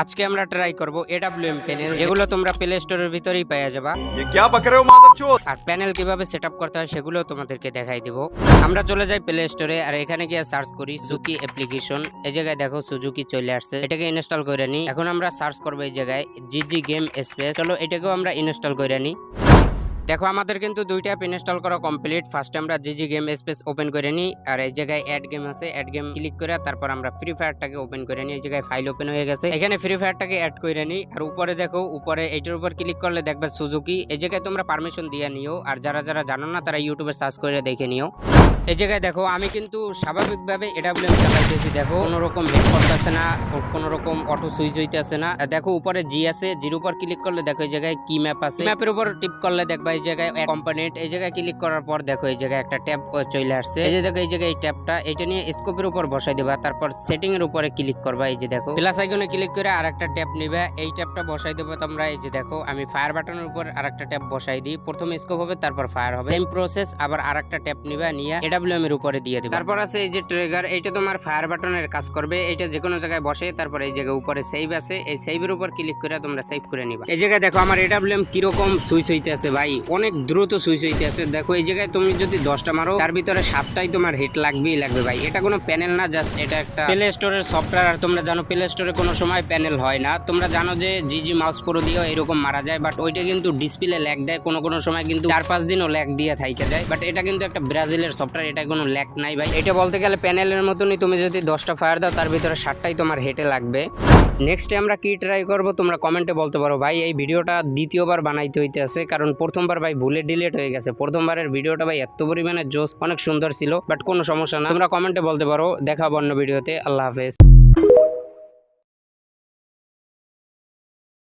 আজকে আমরা ট্রাই করব AWM প্যানেল, যেগুলো তোমরা প্লে স্টোরের ভিতরেই পেয়ে যাবা। ये क्या बक रहे हो मादरचोद। আর প্যানেল কিভাবে সেটআপ করতে হয় সেগুলো তোমাদেরকে দেখাই দিব। আমরা চলে যাই প্লে স্টোরে, আর এখানে গিয়ে সার্চ করি সুজুকি অ্যাপ্লিকেশন। এই জায়গায় দেখো সুজুকি চলে আসছে, এটাকে ইনস্টল করে নি। এখন আমরা সার্চ করব এই জায়গায় জিজি গেম স্পেস। চলো এটাকেও আমরা ইনস্টল করে নি। দেখো আমাদের কিন্তু দুইটা অ্যাপ ইনস্টল করা কমপ্লিট। ফার্স্ট আমরা জিজি গেম স্পেস ওপেন করে নিই, আর এই জায়গায় অ্যাড গেম আছে, অ্যাড গেম ক্লিক করে তারপর আমরা ফ্রি ফায়ারটাকে ওপেন করে নিই। এই জায়গায় ফাইল ওপেন হয়ে গেছে, এখানে ফ্রি ফায়ারটাকে অ্যাড করে নিই। আর উপরে দেখো, উপরে এইটার উপর ক্লিক করলে দেখবে সুজুকি। এই জায়গায় তোমরা পারমিশন দিয়ে নিও, আর যারা যারা জানো না তারা ইউটিউবে সার্চ করে দেখে নিও। এই জায়গায় দেখো আমি কিন্তু স্বাভাবিকভাবে AWM চালাইতেছি। দেখো কোনো রকম হেড করতেছে না, কোনো রকম অটো সুইচ হইতেছে না। দেখো উপরে জি আছে, জির উপর ক্লিক করলে দেখো এই জায়গায় কি ম্যাপ আছে, ম্যাপের উপর টিপ করলে দেখবা এই জায়গায় কম্পোনেন্ট। এই জায়গায় ক্লিক করার পর দেখো এই জায়গায় একটা ট্যাব চলে আসছে। এই যে দেখো এই জায়গায় এই ট্যাবটা, এটা নিয়ে স্কোপের উপর বসাই দিবা, তারপর সেটিং এর উপরে ক্লিক করবা। এই যে দেখো প্লাস আইকনে ক্লিক করে আরেকটা ট্যাব নিবা, এই ট্যাবটা বসাই দেবো তোমরা। এই যে দেখো আমি ফায়ার বাটনের উপর আরেকটা ট্যাব বসাই দিই, প্রথমে স্কোপ হবে তারপর ফায়ার হবে, সেম প্রসেস। আবার আরেকটা ট্যাব নিবা, নিয়ে AWM এর উপরে দিয়ে দিবা। তারপর আছে এই যে ট্রিগার, এইটা তোমার ফায়ার বাটনের কাজ করবে। এইটা যে কোনো জায়গায় বসে, তারপর এই জায়গায় উপরে সেভ আছে, এই সেভের উপর ক্লিক করে তোমরা সেভ করে নিবা। এই জায়গায় দেখো আমার AWM কিরকম সুইচ হইতে আছে ভাই, অনেক দ্রুত সুইচ হইতে আছে। দেখো এই জায়গায় তুমি যদি 10টা মারো, তার ভিতরে 7টাই তোমার হিট লাগবেই লাগবে ভাই। এটা কোনো প্যানেল না, জাস্ট এটা একটা প্লে স্টোরের সফটওয়্যার। আর তোমরা জানো প্লে স্টোরে কোনো সময় প্যানেল হয় না। তোমরা জানো যে জিজি মাউস প্রো দিয়েও এরকম মারা যায়, বাট ওইটা কিন্তু ডিসপ্লে ল্যাগ দেয়, কোনো সময় কিন্তু 4-5 দিনও ল্যাগ দিয়ে থাইকে যায়। বাট এটা কিন্তু একটা ব্রাজিলের সফটওয়্যার, এটা কোনো ল্যাগ নাই ভাই। এটা বলতে গেলে প্যানেলের মতনই, তুমি যদি 10টা ফায়ার দাও তার ভিতরে 7টাই তোমার হেটে লাগবে। নেক্সটে আমরা কি ট্রাই করব তোমরা কমেন্টে বলতে পারো। ভাই এই ভিডিওটা দ্বিতীয়বার বানাইতে হইতে আছে, কারণ প্রথমবার ভাই ভুলে ডিলিট হয়ে গেছে। প্রথমবারের ভিডিওটা ভাই এত পরিমাণে জোস, অনেক সুন্দর ছিল, বাট কোনো সমস্যা না, তোমরা কমেন্টে বলতে পারো। দেখা হবে অন্য ভিডিওতে। আল্লাহ হাফেজ।